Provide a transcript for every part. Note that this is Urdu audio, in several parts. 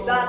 7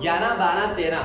11, 12, 13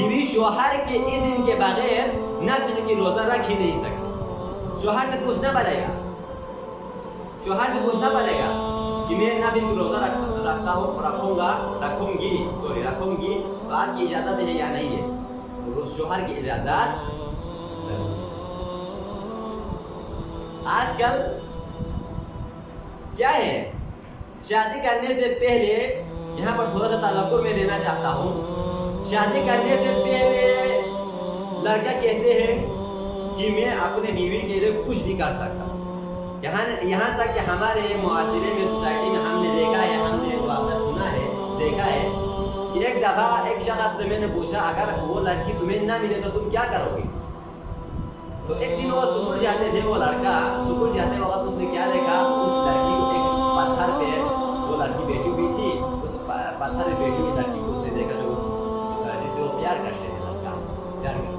بیوی شوہر کے اذن کے بغیر نفل کی روزہ رکھ ہی نہیں سکتی. شوہر سے پوچھنا پڑے گا، شوہر سے پوچھنا پڑے گا کہ میں نفل کی روزہ رکھتا ہوں، رکھوں گی، تو آپ کی اجازت ہے یا نہیں ہے؟ تو شوہر کی اجازت ضرور. آج کل کیا ہے، شادی کرنے سے پہلے یہاں پر تھوڑا سا تذکر میں دینا چاہتا ہوں. شادی کرنے سے پہلے لڑکا کہتے ہیں کہ میں اپنے بیوی کے لیے کچھ نہیں کر سکتا. یہاں تک کہ ہمارے معاشرے میں، سوسائٹی میں ہم نے دیکھا ہے، ہم نے واقعہ سنا ہے، دیکھا ہے کہ ایک دفعہ ایک شخص سے میں نے پوچھا اگر وہ لڑکی تمہیں نہ ملے تو تم کیا کرو گے؟ تو ایک دن وہ سکول جاتے تھے، وہ لڑکا سکول جاتے وقت اس نے کیا دیکھا، اس لڑکی کو ایک پتھر پہ وہ لڑکی بیٹھی ہوئی تھی، اس پتھر پہ بیٹھی ہوئی لڑکی کو اس نے دیکھا جس سے وہ پیار کرتے ہیں، لڑکا پیار کرتے.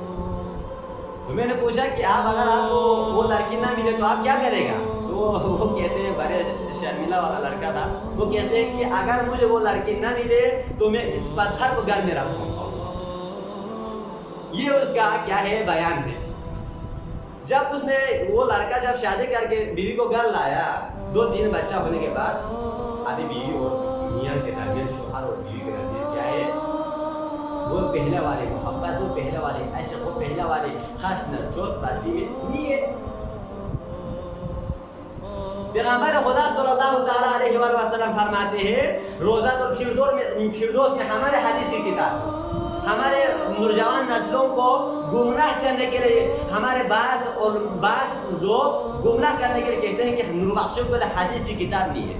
تو میں نے پوچھا کہ اگر آپ کو وہ لڑکی نہ ملے تو آپ کیا کرے گا؟ تو وہ کہتے ہیں، بڑے شرمیلا والا لڑکا تھا، وہ کہتے ہیں کہ اگر مجھے وہ لڑکی نہ ملے تو میں اس پتھر کو گھر میں رکھوں گا. یہ اس کا کیا ہے، بیان ہے. جب اس نے وہ لڑکا جب شادی کر کے بیوی کو گھر لایا، 2-3 بچہ ہونے کے بعد ابھی بیوی اور میاں کے درمیان، شوہر اور بیوی کے درمیان کیا ہے، وہ پہلے والی محبت، وہ پہلے والی عشق، وہ پہلے والی خشنت جوت بازی میں نہیں ہے. پیغمبر خدا صلی اللہ تعالیٰ علیہ وسلم فرماتے ہیں روزۃ الفردوس میں ہمارے حدیث کی کتاب، ہمارے نوجوان نسلوں کو گمراہ کرنے کے لیے، ہمارے بعض لوگ گمراہ کرنے کے لیے کہتے ہیں کہ نور بخشوں کو حدیث کی کتاب نہیں ہے.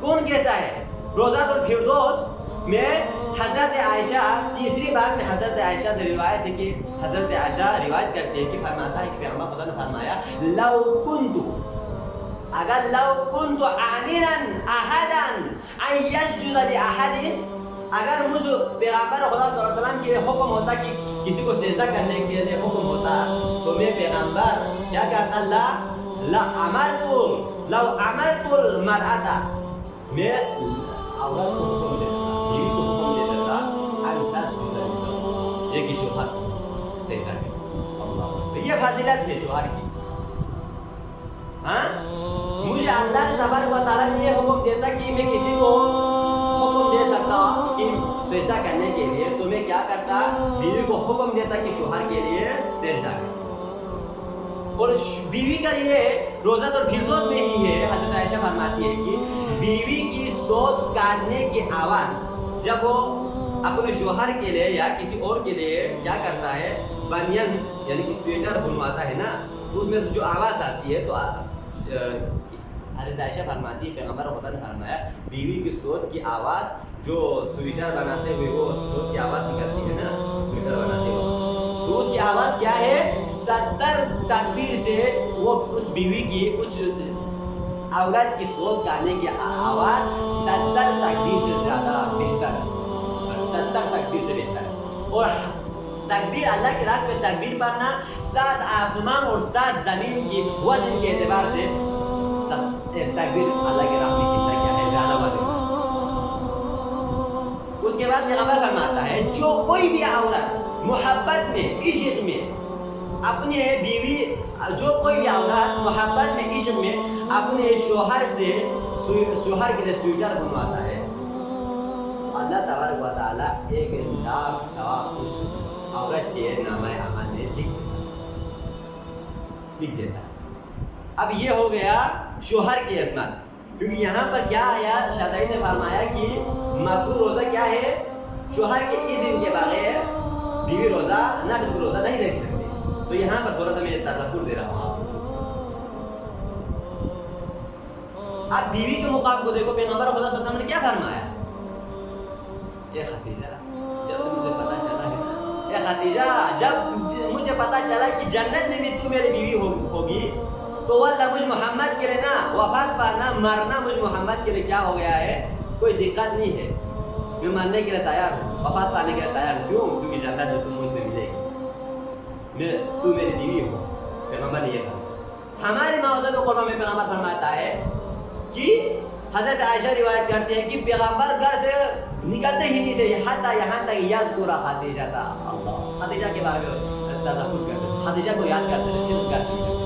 کون کہتا ہے؟ روزۃ الفردوس میں حضرت عائشہ، تیسری بات میں حضرت عائشہ سے روایت ہے کہ حضرت عائشہ روایت کرتے ہیں کہ فرماتا ہے کہ پیغمبر خدا نے فرمایا اگر لو کنت آمرا احدا ان یسجد لاحد، اگر مجھ پیغمبر خدا صلی اللہ علیہ وسلم کے حکم ہوتا کہ کسی کو سجدہ کرنے کے لیے حکم ہوتا تو میں پیغمبر کیا کرتا، لو امرت المرأة، میں عورت کو حکم دیتا، بیوی کو حکم دیتا ان تسجد لزوجها، یہ کہ شوہر سجدہ کرے. یہ فضیلت ہے شوہر کی. مجھے اللہ تبارک و تعالیٰ نے یہ حکم دیتا کہ میں کسی کو حکم دے سکتا ہوں کہ سجدہ کرنے کے لیے، تو میں کیا کرتا، بیوی کو حکم دیتا کہ شوہر کے لیے سجدہ کرے. اور بیوی کا یہ روزۃ الفردوس میں ہی ہے. حضرت عائشہ فرماتی ہے کہ بیوی کی سوت کاٹنے کی آواز جب وہ اپنے شوہر کے لیے یا کسی اور کے لیے کیا کرتا ہے، بنیان یعنی کہ سویٹر بنواتا ہے نا، اس میں جو آواز آتی ہے، تو حضرت عائشہ فرماتی ہے پیغمبر خدا نے فرمایا بیوی کی سوت کی آواز جو سویٹر بناتے ہوئے وہ سوت کی آواز نکلتی ہے نا، سویٹر بناتے ہوئے، تو اس کی آواز کیا ہے، 70 تکبیر سے وہ اس بیوی کی، اس عورت کی سوت کاٹنے کی آواز 70 تکبیر سے زیادہ بہتر ہے، 70 تکبیر سے بہتر ہے. اور تکبیر، اللہ کی راہ میں تکبیر پڑھنا 7 آسمان اور 7 زمین کی وزن کے اعتبار سے تکبیر اللہ کی راہ میں کتنا کیا ہے، زیادہ وزن. اس کے بعد پیغمبر فرماتا ہے جو کوئی بھی عورت محبت میں، عشق میں اپنے بیوی، جو کوئی بھی عورت محبت میں، عشق میں اپنے شوہر سے، شوہر کے لیے سویٹر بنواتا ہے، اللہ تبارک و تعالیٰ 1,00,000 ثواب اس عورت کے نامہ اعمال میں لکھ دیتا ہے. اب یہ ہو گیا شوہر کی عصمت، کیونکہ یہاں پر کیا آیا، شاذلی نے فرمایا کہ مکروہ روزہ کیا ہے، شوہر کے اذن کے بغیر بیوی روزہ نفل روزہ نہیں رکھ سکتے. تو یہاں پر تھوڑا سا میں تذکر دے رہا ہوں. اب بیوی کے مقام کو دیکھو، پیغمبر خدا صلی اللہ علیہ وسلم نے کیا فرمایا، اے خدیجہ جب سے مجھے پتا چلا ہے، اے خدیجہ جب مجھے پتا چلا کہ جنت میں بھی تو میری بیوی ہوگی، تو واللہ مجھ محمد کے لیے نا وفات پانا، مرنا مجھ محمد کے لیے کیا ہو گیا ہے، کوئی دقت نہیں ہے، میں مرنے کے لیے تیار ہوں، وفات پانے کے لیے تیار ہوں. کیوں؟ کیونکہ جنت میں تم مجھ سے ملے گی، تو میری بیوی ہو. پیغمبر نے یہ کہا. ہمارے معوذۃ القربہ میں پیغمبر فرماتا ہے کہ حضرت عائشہ روایت کرتے ہیں کہ پیغمبر گھر سے نکلتے ہی نہیں تھے حتی یہاں تک یذکر خدیجہ تھا. اللہ خدیجہ کے بارے میں تذکر کرتے تھے, خدیجہ کو یاد کرتے تھے, ذکر کرتے تھے.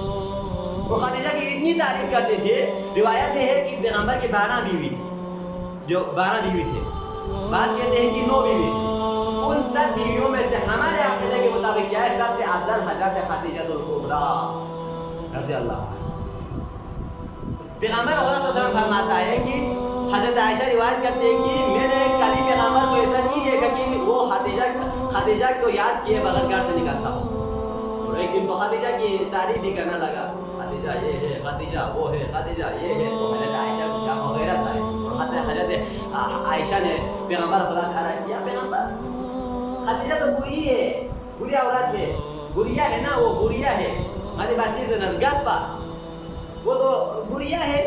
وہ خدیجہ کی اتنی تعریف کرتے تھے, روایت میں ہے کہ پیغمبر کی 12 بیوی تھی, جو 12 بیوی تھے, بعض کہتے ہیں کہ 9 بیوی تھی. ان سب بیویوں میں سے ہمارے عقیدے کے مطابق کیا ہے, سب سے افضل حضرت خدیجہ الکبریٰ رضی اللہ عنہا. پیغمبر صلی اللہ علیہ وسلم فرماتا ہے کہ حضرت عائشہ روایت کرتے ہیں کہ میں نے کبھی پیغمبر کو ایسا نہیں دیکھا کہ وہ خدیجہ کو یاد کیے بغیر گھر سے نکلتا ہو. اور ایک دن تو خدیجہ کی تعریف بھی کرنا لگا, خدیجہ یہ ہے, خدیجہ وہ ہے, خدیجہ یہ ہے. تو حضرت عائشہ کو کیا غیرت آئی, اور حضرت عائشہ نے پیغمبر خدا سے عرض کیا, پیغمبر خدیجہ تو بری ہے, بری عورت ہے, گریا ہے نا, وہ گریا ہے, ہماری بات چیز ہے گسپا, وہ تو گریا ہے.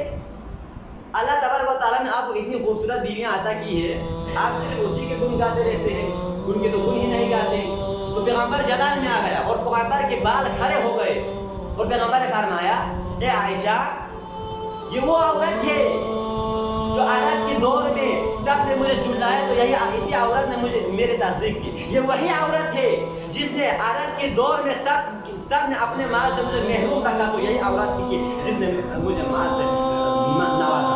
اللہ تبارک و تعالیٰ نے آپ کو اتنی خوبصورت بیویاں عطا کی ہے, آپ صرف اسی کے گن گاتے رہتے ہیں, ان کے تو گن ہی نہیں گاتے. تو پیغمبر جلال میں آ گیا اور پیغمبر کے بال کھڑے ہو گئے, اور پیغمبر نے فرمایا, اے عائشہ یہ وہ عورت ہے جو عرب کے دور میں سب نے مجھے چلایا, تو یہی اسی عورت نے مجھے میرے تصدیق کی. یہ وہی عورت ہے جس نے عرب کے دور میں سب نے اپنے مال سے مجھے محروم رکھا, تو یہی عورت تھی جس نے مجھے مال سے نوازا.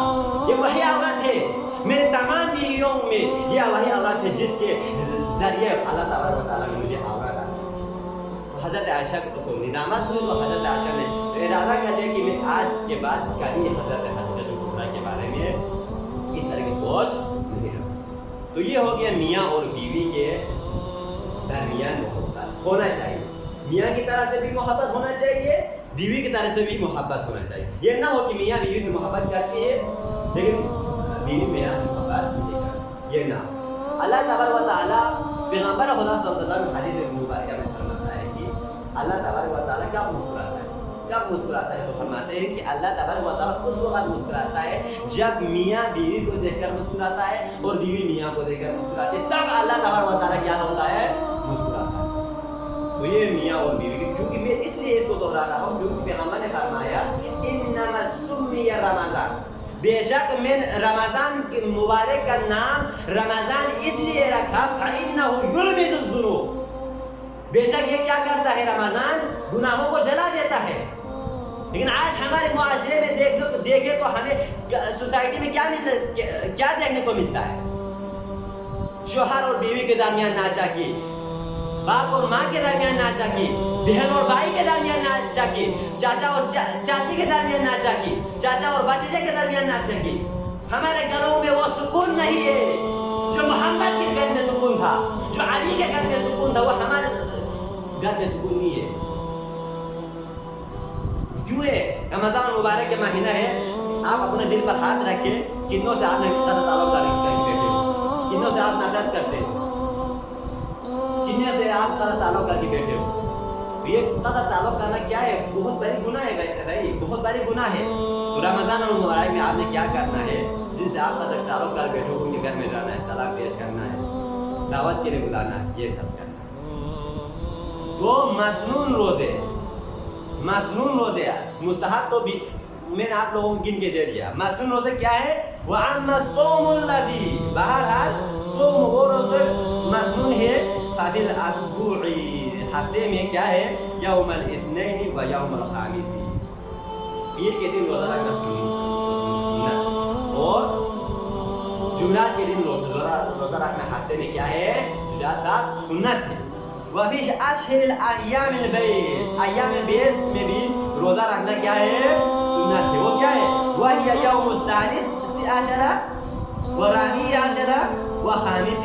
یہ وہی عورت ہے میرے تمام بیویوں میں, یہ وہی عورت ہے جس کے ذریعے اللہ تبارک و تعالیٰ نے مجھے عورت عطا کی. حضرت عائشہ کو ندامت ہوئی, تو حضرت عائشہ نے ارادہ کر لیا کہ میں آج کے بعد کبھی حضرت خدیجہ الکبریٰ کے بارے میں اس طرح کی سوچ نہیں رکھوں. تو یہ ہو گیا میاں اور بیوی کے درمیان محبت ہونا چاہیے. میاں کی طرح سے بھی محبت ہونا چاہیے, بیوی کی طرح سے بھی محبت ہونا چاہیے. یہ نہ ہو کہ میاں بیوی سے محبت کرتی ہے لیکن بیوی میاں سے محبت نہیں کرتی, یہ نہ. اللہ تبارک و تعالیٰ پیغمبر خدا صلی اللہ علیہ وسلم حدیث مبارکہ میں فرماتا ہے کہ اللہ تبارک و تعالیٰ کب مسکراتا ہے, کب مسکراتا ہے, تو فرماتے ہیں کہ اللہ تبارک و تعالیٰ اس وقت مسکراتا ہے جب میاں بیوی کو دیکھ کر مسکراتا ہے اور بیوی میاں کو دیکھ کر مسکراتی ہے, تب اللہ تبارک و تعالیٰ کیا ہوتا ہے, مسکراتا ہے. تو یہ میاں اور بیوی کی, کیونکہ میں اس لیے اس کو دہرا رہا ہوں کیونکہ پیغمبر نے فرمایا انما سمی رمضان, بے شک میں رمضان کے مبارک کا نام رمضان اس لیے رکھا فإنه يلبس الذنوب, بے شک یہ کیا کرتا ہے, رمضان گناہوں کو جلا دیتا ہے. لیکن آج ہمارے معاشرے میں دیکھے تو ہمیں سوسائٹی میں کیا دیکھنے کو ملتا ہے, شوہر اور بیوی کے درمیان ناچاکی, باپ اور ماں کے درمیان ناچاکی, بہن اور بھائی کے درمیان ناچاکی, چاچا اور چاچی کے درمیان ناچاکی, چاچا اور بھتیجے کے درمیان ناچاکی. ہمارے گھروں میں وہ سکون نہیں ہے جو محمد کے گھر میں سکون تھا, جو علی کے گھر میں سکون تھا, وہ ہمارے گھر میں سکون نہیں ہے. کیوں ہے؟ رمضان مبارک کے مہینہ ہے, آپ اپنے دل پر ہاتھ رکھیں, کتنوں سے آپ نے تعلق کرتے ہو, کتنوں سے آپ نفرت کرتے ہو, کتنے سے آپ قطع تعلق کر کے بیٹھے ہو. یہ قطع تعلق کرنا کیا ہے, بہت بڑی گناہ ہے بھائی, بہت بڑی گناہ ہے. رمضان المبارک میں آپ نے کیا کرنا ہے, جن سے آپ قطع تعلق کر بیٹھے ہو ان کے گھر میں جانا ہے, سلام پیش کرنا ہے, دعوت کے لیے بلانا ہے, یہ سب کرنا ہے. تو مسنون روزے مستحب تو بھی میں نے آپ لوگوں کو گن کے دے دیا. مسنون روزے کیا ہے, وَأَمَّا الصَّوْمُ الَّذِي, بہرحال صوم وہ روزے مسنون ہے, فَفِي الْأَسْبُوعِ, ہفتے میں کیا ہے, یوم الاثنین و یوم الخامس, پیر کے دن روزہ رکھنا سنت, اور جمعرات کے دن روزہ رکھنا ہفتے میں کیا ہے, جمعرات ساتھ سنت ہے. وفی اشہر الایام البیض, ایام بیض میں بھی روزہ رکھنا کیا ہے, سنت ہے. وہ کیا ہے, وہی یوم الثالث عشر ورابع عشر وخامس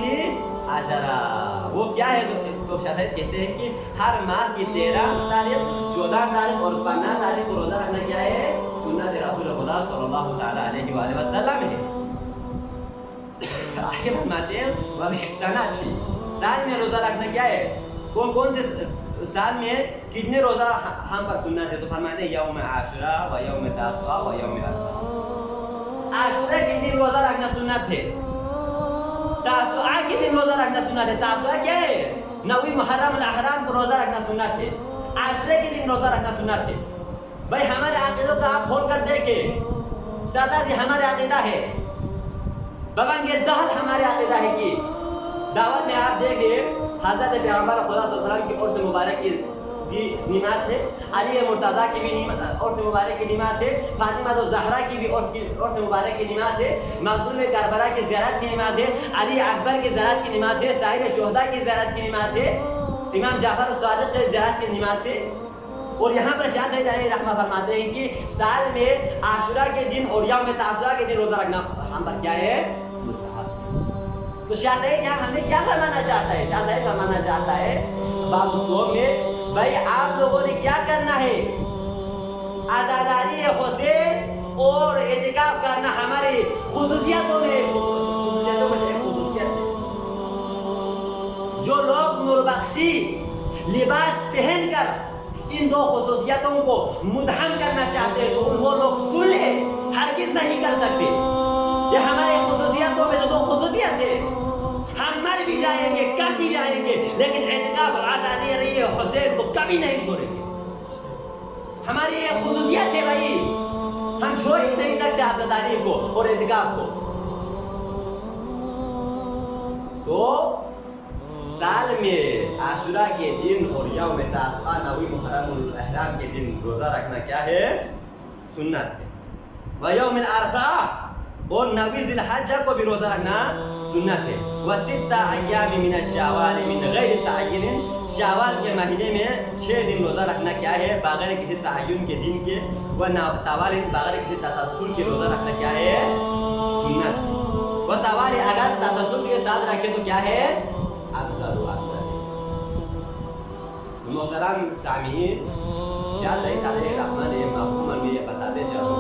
عشر. وہ کیا ہے, تو شاہد کہتے ہیں کہ ہر ماہ کی 13 تاریخ, 14 تاریخ اور 15 تاریخ کو روزہ رکھنا کیا ہے, سنت رسول خدا صلی اللہ تعالیٰ علیہ وآلہ وسلم ہے. آگے فرماتے ہیں وفی سنت, سال میں روزہ رکھنا کیا ہے, کون سے سال میں کتنے روزہ ہم پر سنت ہے, تو فرماتے ہیں یوم عاشوراء و یوم تاسوعاء و یوم عرفہ. عاشوراء کے دن روزہ رکھنا سنت ہے, تاسوعاء کے دن روزہ رکھنا سنت ہے. تاسوعاء کیا ہے, 9 محرم الاحرام کو روزہ رکھنا سنت ہے. عاشوراء کے دن روزہ رکھنا سنت ہے. بھائی ہمارے عقیدوں کو آپ کھول کر دیکھیں, سادہ جی ہمارے عقیدہ ہے بغن کے دہل ہمارے عقیدہ ہے کہ دعوت میں آپ دیکھیں حضرت پیغمبر خدا صلی اللہ علیہ وسلم کی عرس مبارک کی نماز ہے، علی مرتضیٰ کی بھی عرس مبارک کی نماز ہے، فاطمہ زہرا کی بھی عرس مبارک کی نماز ہے، معصوم کربلا کی زیارت کی نماز ہے، علی اکبر کی زیارت کی نماز ہے، سائر شہداء کی زیارت کی نماز ہے، امام جعفر الصادق کی زیارت کی نماز ہے۔ اور یہاں پر شاہ سید علیہ رحمہ فرماتے ہیں کہ سال میں عاشورہ کے دن اور یوم تاسوعہ کے دن روزہ رکھنا ہم پر کیا ہے؟ مستحب۔ تو شاہ سید ہمیں کیا فرمانا چاہتا ہے؟ شاہ سید فرمانا چاہتا ہے باب الصوم میں بھائی آپ لوگوں نے کیا کرنا ہے؟ عزاداری حسین اور اعتکاف کرنا ہماری خصوصیتوں میں سے ایک خصوصیت ہے۔ جو لوگ نوربخشی لباس پہن کر ان دو خصوصیتوں کو مدہم کرنا چاہتے ہیں تو وہ لوگ صلح ہرگز نہیں کر سکتے۔ یہ ہمارے خصوصیتوں میں سے دو خصوصیت ہے، ہم مر بھی جائیں گے، کب بھی جائیں گے، لیکن اعتکاف اور عزاداری حسین کو کبھی نہیں چھوڑیں گے۔ ہماری یہ خصوصیت ہے بھائی، ہم چھوڑ ہی نہیں سکتے عزاداری کو اور اعتکاف کو۔ تو سال میں عاشورہ کے دن اور یوم تاسوعہ نویں محرم الاحرام کے دن روزہ رکھنا کیا ہے؟ سنت ہے۔ ویوم العرفہ اور نویں ذی الحجہ کو بھی روزہ رکھنا سنت ہے۔ وستہ ایام من الشوال من غیر تعین، شوال کے مہینے میں 6 دن روزہ رکھنا کیا ہے؟ بغیر کسی تعین کے دن کے، وتوالین بغیر کسی تسلسل کے روزہ رکھنا کیا ہے؟ سنت ہے۔ وتوالین اگر تسلسل کے ساتھ رکھے تو کیا ہے؟ افضل و افضل۔ محترم سامعین، شاہ سید علیہ رحمہ نے مفہوم میں یہ بتاتے چلو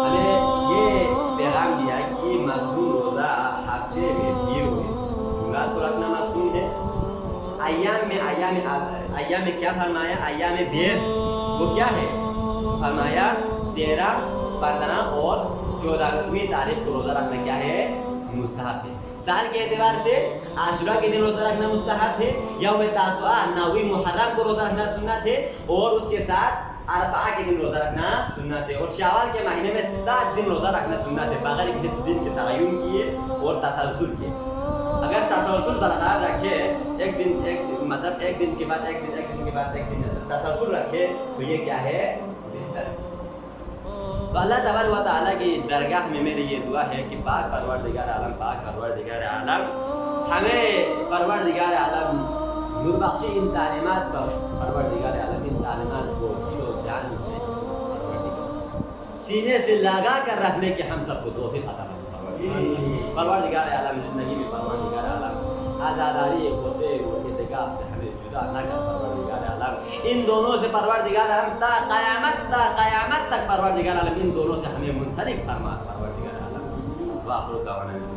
ہمیں یہ پیغام دیا کہ مصنون روزہ ہفتے میں 3 جمعرات کو رکھنا مصنون ہے۔ ایام میں کیا فرمایا؟ ایام 20 وہ کیا ہے؟ فرمایا 13، 15 اور 14ویں تاریخ کو روزہ رکھنا کیا ہے؟ مستحب ہے۔ سال کے اعتبار سے عاشورہ کے دن روزہ رکھنا مستحب ہے، یوم تاسوعہ 9 محرم کو روزہ رکھنا سنت ہے، اور اس کے ساتھ عرفہ کے دن روزہ رکھنا سنت ہے، اور شوال کے مہینے میں 7 دن روزہ رکھنا سنت ہے بغیر کسی دن کے تعین کیے اور تسلسل کے۔ اگر تسلسل برقرار رکھے، ایک دن مطلب ایک دن کے بعد ایک دن، ایک دن کے بعد ایک دن تسلسل رکھے تو یہ کیا ہے؟ بہتر ہے۔ تو اللہ تبارک و تعالیٰ کی درگاہ میں میری یہ دعا ہے کہ پاک پروردگار عالم، پاک پروردگار عالم ہمیں پروردگار عالم نور بخشی ان تعلیمات پر، پروردگار عالم ان تعلیمات کو دل و جان سے سینے سے لگا کر رکھنے کے ہم سب کو توفیق عطا فرمائے۔ پروردگار عالم زندگی میں پروردگار عالم عزاداری حسین اور اعتکاف سے ہمیں جدا نہ کر پروردگار عالم، ان دونوں سے پروردگار عالم تا قیامت تک پروردگار عالم ان دونوں سے ہمیں منسلک فرما پروردگار عالم۔ وآخر دعوانا